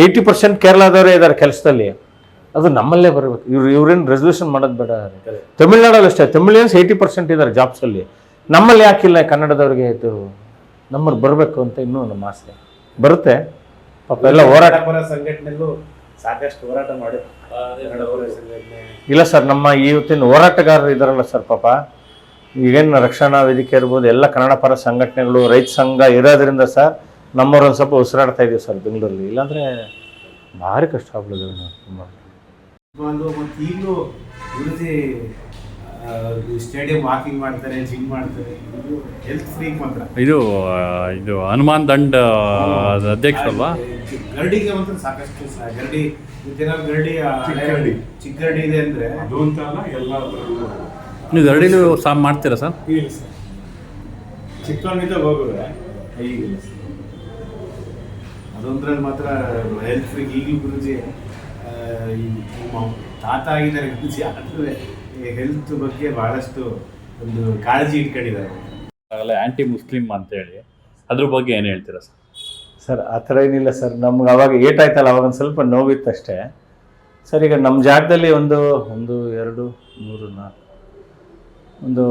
80% ಕೇರಳದವರೇ ಇದ್ದಾರೆ ಕೆಲಸದಲ್ಲಿ. ಅದು ನಮ್ಮಲ್ಲೇ ಬರಬೇಕು. ಇವ್ರೇನು ರೆಸಲ್ಯೂಷನ್ ಮಾಡೋದು ಬೇಡ. ತಮಿಳ್ನಾಡಲ್ಲಿ ಅಷ್ಟೇ, ತಮಿಳಿಯನ್ಸ್ 80% ಇದ್ದಾರೆ ಜಾಬ್ಸಲ್ಲಿ. ನಮ್ಮಲ್ಲಿ ಯಾಕಿಲ್ಲ ಕನ್ನಡದವ್ರಿಗೆ ಇದು? ನಮ್ಮವ್ರು ಬರಬೇಕು ಅಂತ ಇನ್ನೂ ನಮ್ಮ ಆಸೆ. ಬರುತ್ತೆ ಪಾಪ. ಎಲ್ಲ ಹೋರಾಟ ಸಂಘಟನೆಯಲ್ಲೂ ಸಾಕಷ್ಟು ಹೋರಾಟ ಮಾಡಿ ಇಲ್ಲ ಸರ್. ನಮ್ಮ ಇವತ್ತಿನ ಹೋರಾಟಗಾರರು ಇದ್ದಾರಲ್ಲ ಸರ್ ಪಾಪ, ಈಗೇನು ರಕ್ಷಣಾ ವೇದಿಕೆ ಇರ್ಬೋದು, ಎಲ್ಲ ಕನ್ನಡ ಪರ ಸಂಘಟನೆಗಳು, ರೈತ ಸಂಘ ಇರೋದ್ರಿಂದ ಸರ್ ನಮ್ಮವ್ರೊಂದು ಸ್ವಲ್ಪ ಉಸಿರಾಡ್ತಾ ಇದ್ದೀವಿ ಸರ್ ಬೆಂಗಳೂರಲ್ಲಿ. ಇಲ್ಲಾಂದರೆ ಭಾರಿ ಕಷ್ಟ ಆಗ್ಬಿಡೋದು ತುಂಬ. ಮತ್ತು ಈಗಲೂ ಗುರುಜಿ ಸ್ಟೇಡಿಯಂ ವಾಕಿಂಗ್ ಮಾಡ್ತಾರೆ, ಜಿಮ್ ಮಾಡ್ತಾರೆ. ಹೆಲ್ತ್ ಫ್ರೀಕ್ ಮಾತ್ರ. ಇದು ಹನುಮಾನ್ ದಂಡ ಅಧ್ಯಕ್ಷ ಅಲ್ವಾ? ಗರಡಿಗೆ ಮಾತ್ರ ಸಾಕಷ್ಟು ಗರಡಿ ಗರಡಿ ಚಿಕ್ಕ ಗರಡಿ ಇದೆ ಅಂದ್ರೆ ಅದು ಅಂತ ಅಲ್ಲ, ಎಲ್ಲ ನೀವು ಗರಡಿಲೂ ಮಾಡ್ತೀರಾ ಸರ್? ಇಲ್ಲ ಸರ್, ಚಿಕ್ಕವನಿಂದ ಹೋಗುವೆ ಈಗಿಲ್ಲ ಸರ್. ಅದೊಂದ್ರಲ್ಲಿ ಮಾತ್ರ ಹೆಲ್ತ್ ಫ್ರೀಕ್. ಈಗಲೂ ಗುರುಜಿ ತಾತ ಆಗಿದ್ದಾರೆ ಗುರುಜಿ, ಆದರೆ ಹೆಲ್ತ್ ಬಗ್ಗೆ ಬಹಳಷ್ಟು ಒಂದು ಕಾಳಜಿ ಇಟ್ಕೊಂಡಿದ್ದಾರೆ. ಆಗಲೇ ಆ್ಯಂಟಿ ಮುಸ್ಲಿಮ್ ಅಂತೇಳಿ ಅದ್ರ ಬಗ್ಗೆ ಏನು ಹೇಳ್ತೀರಾ ಸರ್? ಸರ್ ಆ ಥರ ಏನಿಲ್ಲ ಸರ್. ನಮ್ಗೆ ಅವಾಗ ಏಟಾಯ್ತಲ್ಲ, ಅವಾಗ ಒಂದು ಸ್ವಲ್ಪ ನೋವಿತ್ತು ಅಷ್ಟೇ ಸರ್. ಈಗ ನಮ್ಮ ಜಾಗದಲ್ಲಿ ಒಂದು 2 3 4 ಒಂದು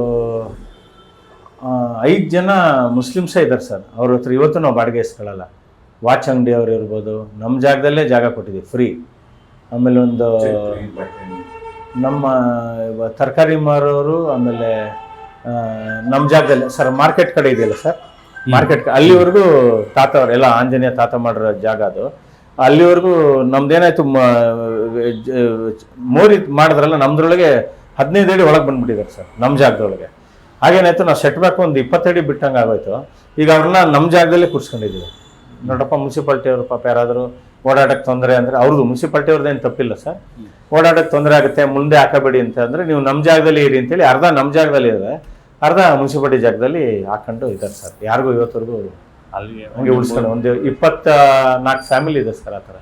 5 ಜನ ಮುಸ್ಲಿಮ್ಸೇ ಇದ್ದಾರೆ ಸರ್. ಅವ್ರ ಹತ್ರ ಇವತ್ತು ನಾವು ಬಾಡಿಗೆ ಇಸ್ಕೊಳ್ಳಲ್ಲ. ವಾಚ್ ಅಂಗಡಿಯವ್ರು ಇರ್ಬೋದು, ನಮ್ಮ ಜಾಗದಲ್ಲೇ ಜಾಗ ಕೊಟ್ಟಿದ್ದೀವಿ ಫ್ರೀ. ಆಮೇಲೆ ಒಂದು ನಮ್ಮ ತರಕಾರಿ ಮಾರೋರು, ಆಮೇಲೆ ನಮ್ಮ ಜಾಗದಲ್ಲಿ ಸರ್ ಮಾರ್ಕೆಟ್ ಕಡೆ ಇದೆಯಲ್ಲ ಸರ್, ಮಾರ್ಕೆಟ್ ಅಲ್ಲಿವರೆಗೂ ತಾತ ಅವರೆಲ್ಲ ಆಂಜನೇಯ ತಾತ ಮಾಡಿರೋ ಜಾಗ ಅದು. ಅಲ್ಲಿವರೆಗೂ ನಮ್ದೇನಾಯ್ತು, ಮೋರಿ ಮಾಡಿದ್ರಲ್ಲ ನಮ್ದ್ರೊಳಗೆ 15 ಅಡಿ ಒಳಗೆ ಬಂದ್ಬಿಟ್ಟಿದ್ದಾರೆ ಸರ್ ನಮ್ಮ ಜಾಗದೊಳಗೆ. ಹಾಗೇನಾಯ್ತು, ನಾವು ಸೆಟ್ ಬ್ಯಾಕ್ ಒಂದು 20 ಅಡಿ ಬಿಟ್ಟಂಗೆ ಆಗೋಯ್ತು. ಈಗ ಅವ್ರನ್ನ ನಮ್ಮ ಜಾಗದಲ್ಲೇ ಕೂರಿಸ್ಕೊಂಡಿದ್ದೀವಿ. ನೋಡಪ್ಪ, ಮುನ್ಸಿಪಾಲ್ಟಿ ಅವರು ಪಾಪ ಯಾರಾದರೂ ಓಡಾಡಕ್ಕೆ ತೊಂದರೆ ಅಂದರೆ, ಅವ್ರದ್ದು ಮುನ್ಸಿಪಾಲ್ಟಿ ಅವ್ರದ್ದೇನು ತಪ್ಪಿಲ್ಲ ಸರ್. ಓಡಾಡಕ್ಕೆ ತೊಂದರೆ ಆಗುತ್ತೆ, ಮುಂದೆ ಹಾಕಬೇಡಿ ಅಂತ ಅಂದರೆ ನೀವು ನಮ್ಮ ಜಾಗದಲ್ಲಿ ಇರಿ ಅಂತೇಳಿ ಅರ್ಧ ನಮ್ಮ ಜಾಗದಲ್ಲಿ ಇದೆ, ಅರ್ಧ ಮುನ್ಸಿಪಾಲ್ಟಿ ಜಾಗದಲ್ಲಿ ಹಾಕೊಂಡು ಇದ್ದಾರೆ ಸರ್. ಯಾರಿಗೂ ಇವತ್ತವರೆಗೂ ಅಲ್ಲಿ ಹಂಗೆ ಉಳಿಸ್ಕೊಂಡು ಒಂದು 24 ಫ್ಯಾಮಿಲಿ ಇದೆ ಸರ್ ಆ ಥರ.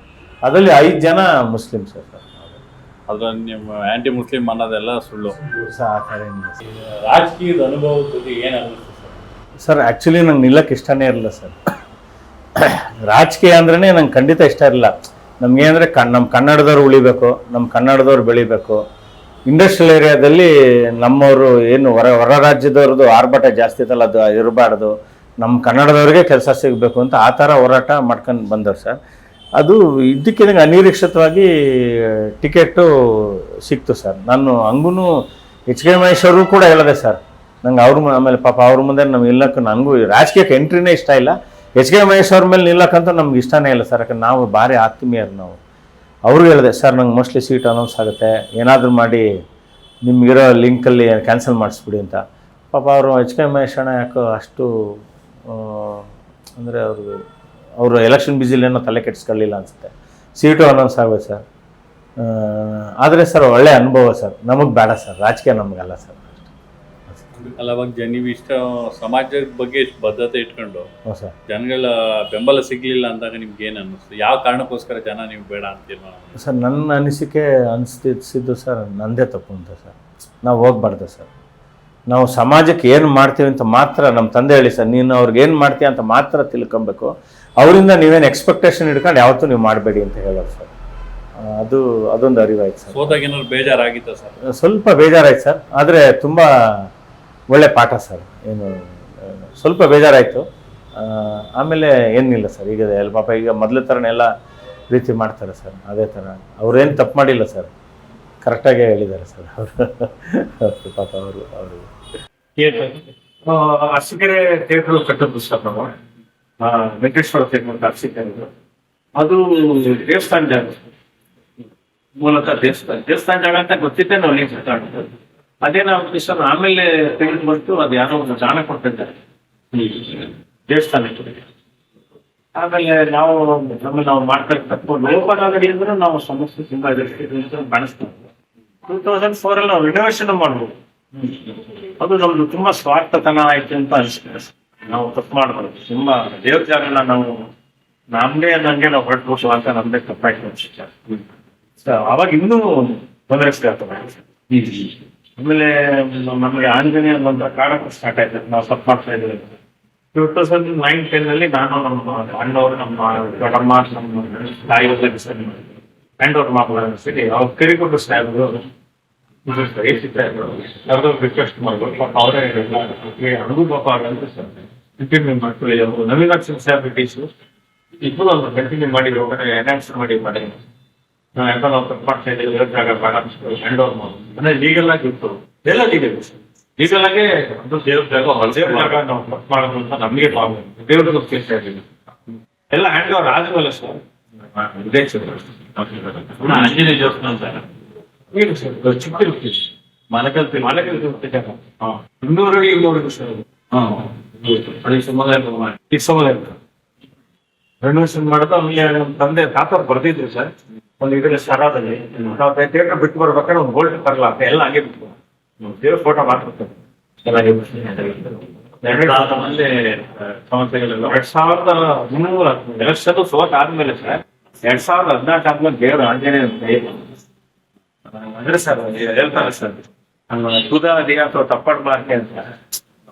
ಅದರಲ್ಲಿ 5 ಜನ ಮುಸ್ಲಿಮ್ಸ್ ಸರ್. ಅದ್ರಲ್ಲಿ ನಿಮ್ಮ ಆ್ಯಂಟಿ ಮುಸ್ಲಿಮ್ ಅನ್ನೋದೆಲ್ಲ ಸುಳ್ಳು ಸರ್ ಆ ಥರ ಏನಿಲ್ಲ ಸರ್. ರಾಜಕೀಯದ ಅನುಭವದ ಜೊತೆ ಏನು ಅನ್ನಿಸ್ತು ಸರ್? ಸರ್ ಆ್ಯಕ್ಚುಲಿ ನಂಗೆ ನಿಲ್ಲಕ್ಕೆ ಇಷ್ಟನೇ ಇರಲಿಲ್ಲ ಸರ್. ರಾಜಕೀಯ ಅಂದ್ರೇ ನಂಗೆ ಖಂಡಿತ ಇಷ್ಟ ಇರಲಿಲ್ಲ. ನಮಗೇನಂದರೆ ನಮ್ಮ ಕನ್ನಡದವ್ರು ಉಳಿಬೇಕು, ನಮ್ಮ ಕನ್ನಡದವ್ರು ಬೆಳಿಬೇಕು. ಇಂಡಸ್ಟ್ರಿಯಲ್ ಏರಿಯಾದಲ್ಲಿ ನಮ್ಮವರು ಏನು ಹೊರ ರಾಜ್ಯದವ್ರದ್ದು ಆರ್ಭಟ ಜಾಸ್ತಿ ಇತ್ತಲ್ಲ, ಅದು ಇರಬಾರ್ದು. ನಮ್ಮ ಕನ್ನಡದವ್ರಿಗೆ ಕೆಲಸ ಸಿಗಬೇಕು ಅಂತ ಆ ಥರ ಹೋರಾಟ ಮಾಡ್ಕೊಂಡು ಬಂದವ್ರು ಸರ್. ಅದು ಇದ್ದಕ್ಕಿದ್ದಂಗೆ ಅನಿರೀಕ್ಷಿತವಾಗಿ ಟಿಕೆಟು ಸಿಕ್ತು ಸರ್. ನಾನು ಹಂಗೂ ಎಚ್ ಕೆ ಮಹೇಶ್ವರು ಕೂಡ ಹೇಳಿದೆ ಸರ್ ನಂಗೆ. ಆಮೇಲೆ ಪಾಪ ಅವ್ರ ಮುಂದೆ ನಮ್ಗೆ ನಿಲ್ಲಕ್ಕೆ, ನನಗೂ ರಾಜಕೀಯಕ್ಕೆ ಎಂಟ್ರಿನೇ ಇಷ್ಟ ಇಲ್ಲ. ಎಚ್ ಕೆ ಮಹೇಶ್ ಅವ್ರ ಮೇಲೆ ನಿಲ್ಲಕ್ಕಂತ ನಮ್ಗೆ ಇಷ್ಟನೇ ಇಲ್ಲ ಸರ್. ಯಾಕಂದ್ರೆ ನಾವು ಭಾರಿ ಆತ್ಮೀಯರು ನಾವು. ಅವ್ರಿಗೆ ಹೇಳಿದೆ ಸರ್, ನಂಗೆ ಮೋಸ್ಟ್ಲಿ ಸೀಟ್ ಅನೌನ್ಸ್ ಆಗುತ್ತೆ, ಏನಾದರೂ ಮಾಡಿ ನಿಮಗಿರೋ ಲಿಂಕಲ್ಲಿ ಕ್ಯಾನ್ಸಲ್ ಮಾಡಿಸ್ಬಿಡಿ ಅಂತ. ಪಾಪ ಅವರು ಎಚ್ ಕೆ ಮಹೇಶ್ ಅಣ್ಣ ಯಾಕೋ ಅಷ್ಟು ಅಂದರೆ ಅವರು ಎಲೆಕ್ಷನ್ ಬ್ಯುಸಿಲಿ ಏನೋ ತಲೆ ಕೆಡಿಸ್ಕೊಳ್ಳಿಲ್ಲ ಅನಿಸುತ್ತೆ. ಸೀಟು ಅನೌನ್ಸ್ ಆಗೋದು ಸರ್. ಆದರೆ ಸರ್ ಒಳ್ಳೆ ಅನುಭವ ಸರ್. ನಮಗೆ ಬೇಡ ಸರ್ ರಾಜಕೀಯ, ನಮಗಲ್ಲ ಸರ್. ಅಲ್ಲ, ಅವಾಗ ನೀವು ಇಷ್ಟ ಸಮಾಜದ ಬಗ್ಗೆ ಇಷ್ಟು ಬದ್ಧತೆ ಇಟ್ಕೊಂಡು ಹ್ಞೂ ಸರ್. ಜನಗಳ ಬೆಂಬಲ ಸಿಗಲಿಲ್ಲ ಅಂದಾಗ ನಿಮ್ಗೆ ಏನು ಅನ್ನಿಸ್ತು? ಯಾವ ಕಾರಣಕ್ಕೋಸ್ಕರ ಜನ ನೀವು ಬೇಡ ಅಂತೀರ ಸರ್? ನನ್ನ ಅನಿಸಿಕೆ ಅನಿಸ್ತಿದ್ದು ಸರ್, ನಂದೇ ತಪ್ಪು ಅಂತ ಸರ್. ನಾವು ಹೋಗ್ಬಾರ್ದು ಸರ್. ನಾವು ಸಮಾಜಕ್ಕೆ ಏನು ಮಾಡ್ತೀವಿ ಅಂತ ಮಾತ್ರ ನಮ್ಮ ತಂದೆ ಹೇಳಿ ಸರ್, ನೀನು ಅವ್ರಿಗೆ ಏನು ಮಾಡ್ತೀಯ ಅಂತ ಮಾತ್ರ ತಿಳ್ಕೊಬೇಕು. ಅವರಿಂದ ನೀವೇನು ಎಕ್ಸ್ಪೆಕ್ಟೇಷನ್ ಇಟ್ಕೊಂಡು ಯಾವತ್ತೂ ನೀವು ಮಾಡಬೇಡಿ ಅಂತ ಹೇಳೋದು ಸರ್. ಅದೊಂದು ಅರಿವಾಯ್ತು ಸರ್. ಸೋತಾಗ ಏನಾದ್ರು ಬೇಜಾರಾಗಿತ್ತ ಸರ್? ಸ್ವಲ್ಪ ಬೇಜಾರಾಯ್ತು ಸರ್, ಆದರೆ ತುಂಬ ಒಳ್ಳೆ ಪಾಠ ಸರ್. ಏನು ಸ್ವಲ್ಪ ಬೇಜಾರಾಯಿತು, ಆಮೇಲೆ ಏನಿಲ್ಲ ಸರ್. ಈಗ ಪಾಪ ಈಗ ಮೊದಲ ಥರನೇ ಎಲ್ಲ ಪ್ರೀತಿ ಮಾಡ್ತಾರೆ ಸರ್. ಅದೇ ಥರ ಅವ್ರೇನು ತಪ್ಪು ಮಾಡಿಲ್ಲ ಸರ್, ಕರೆಕ್ಟಾಗೇ ಹೇಳಿದ್ದಾರೆ ಸರ್ ಅವರು. ಪಾಪ ಅವರು ಅರಸೀಕೆರೆ ಥಿಯೇಟರ್ ಕಟ್ಟೋದು ಸರ್ ನಾವು, ವೆಂಕಟೇಶ್ವರ ಥಿಯೇಟರ್ ಅಂತ ಅರಸೀಕೆರೆ. ಅದು ದೇವಸ್ಥಾನ ಜಾಗ, ಮೂಲತಃ ದೇವಸ್ಥಾನ ಜಾಗ ಅಂತ ಗೊತ್ತಿದ್ದೆ ನಾವು ನೀವು ಮಾತಾಡೋದು. ಅದೇ ನಾವು ಸರ್ ಆಮೇಲೆ ತಿಳಿದು ಬಂತು, ಅದು ಯಾರೋ ಒಂದು ಜಾಣ ಕೊಟ್ಟಿದ್ದಾರೆ ದೇವಸ್ಥಾನಕ್ಕೆ. ಆಮೇಲೆ ನಾವು ಮಾಡ್ತಾ ಲೋಕಲ್ ಆಗಡಿ ಅಂದ್ರೆ ನಾವು ಸಮಸ್ಯೆ ತುಂಬಾ ಕಾಣಿಸ್ತೀವಿ. 2004 ನಾವು ರಿನೋವೇಷನ್ ಮಾಡ್ಬೋದು. ಅದು ನಮ್ದು ತುಂಬಾ ಸ್ವಾರ್ಥತನ ಆಯ್ತು ಅಂತ ಅನಿಸ್ತದೆ. ನಾವು ತಪ್ಪು ಮಾಡ್ಬಾರ್ದು. ತುಂಬಾ ದೇವ್ರ ಜಾಗನ ನಾವು ನಮ್ಗೆ ನಾವು ಹೊರಟು ಅಂತ ನಮ್ದೇ ತಪ್ಪಾಯ್ತು ಅನ್ಸುತ್ತೆ. ಅವಾಗ ಇನ್ನೂ ತೊಂದರೆ ಆಮೇಲೆ ನಮಗೆ ಆಂಜನೇಯ ಅಂತ ಕಾಡಕ್ಕೆ ಸ್ಟಾರ್ಟ್ ಆಯ್ತು. ನಾವು ತಪ್ಪು ಮಾಡ್ತಾ ಇದ್ದೀವಿ. 2009-10 ನಾನು ನಮ್ಮ ಅಣ್ಣವರು, ನಮ್ಮ ದೊಡ್ಡಮ್ಮ, ನಮ್ಮ ತಾಯಿ ಅವ್ರ ಮಾತಾಡಿ ಅವ್ರು ಕರಿಕೊಟ್ಟು ಸಾಹೇಬರು ಯಾವ್ದೋ ರಿಕ್ವೆಸ್ಟ್ ಮಾಡ್ಬೋದು. ಪಾಪ ಅವರೇ ಅಣಗು ಪಾಪ ಆಗಂತ ಸರ್ ಕಂಟಿನ್ಯೂ ಮಾಡ್ಕೊಳ್ಳಿ. ಅವರು ನವೀನಾಕ್ಷನ್ ಸ್ಯಾಬಿಟೀಸು ಇಬ್ಬರು ಅವ್ರು ಕಂಟಿನ್ಯೂ ಮಾಡಿ ಎನ್ಹಾನ್ಸ್ ಮಾಡಿ ನಾವು ಯಾಕಂದ್ರೆ ನಾವು ತಪ್ಪು ಮಾಡ್ತಾ ಇದ್ದೀವಿ, ಜಾಗ ಬೇಡ ಹ್ಯಾಂಡ್ ಓವರ್ ಮಾಡೋದು ಅಂದ್ರೆ ಲೀಗಲ್ ಆಗಿ ಇತ್ತು. ಎಲ್ಲ ಲೀಗಲ್ ಲೀಗಲ್ ಆಗೇ ಅದು ದೇವ್ರ ಜಾಗ ನಾವು ತಪ್ಪು ಮಾಡೋದು ಅಂತ ನಮಗೆ ದೇವ್ರಿಗೆ ಕೇಳ್ತಾ ಇದ್ದೀವಿ. ಎಲ್ಲ ಹ್ಯಾಂಡ್ ಓವರ್ ಆದ್ಮೇಲೆ ಸರ್ ಆಂಜನೇಯ ದೇವಸ್ಥಾನ ಅಂತ ಏನು ಸರ್ ಚಿಕ್ಕ ಮಲಕಲ್ ಇನ್ನೂರಿಗೆ ಸರ್ ಅದು ಶಿವಮೊಗ್ಗ ರೆನೋವೇಷನ್ ಮಾಡೋದು ಅವ್ನಿಗೆ ನಮ್ಮ ತಂದೆ ತಾತವ್ರು ಬರ್ತಿದ್ರು ಸರ್ ಒಂದು ಇದರಲ್ಲಿ ಸರಾದಲ್ಲಿ ನಾವು ಥಿಯೇಟರ್ ಬಿಟ್ಟು ಬರ್ಬೇಕಾದ್ರೆ ಒಂದು ಗೋಲ್ಡ್ ಬರಲ್ಲ ಅಂತ ಎಲ್ಲ ಹಂಗೆ ಬಿಟ್ಟು ದೇವ್ರ ಫೋಟೋ ಮಾಡ್ತಾರೆ ಎಲ್ಲ ಸಮಸ್ಯೆಗಳೆಲ್ಲ 2300 ಎಲೆಕ್ಷನ್ ಸೋತ್ ಆದ್ಮೇಲೆ ಸರ್ 2014 ಆದ್ಮೇಲೆ ದೇವ್ರ ಆಂಜನೇಯ ಅಂದ್ರೆ ಸರ್ ಹೇಳ್ತಾರೆ ಸರ್ ತುದ ಅದೇ ಅಥವಾ ತಪ್ಪಡ್ ಮಾರ್ಕೆ ಅಂತ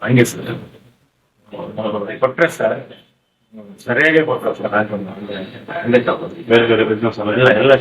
ಹಂಗೆ ಸರ್ ಕೊಟ್ರೆ ಸರ್ ಸರಿಯಾಗಿ ಕೊಟ್ಟರು ಸರ್ ಬೇರೆ ಬೇರೆ ಬಿಸ್ನೆಸ್ ಎಲ್ಲ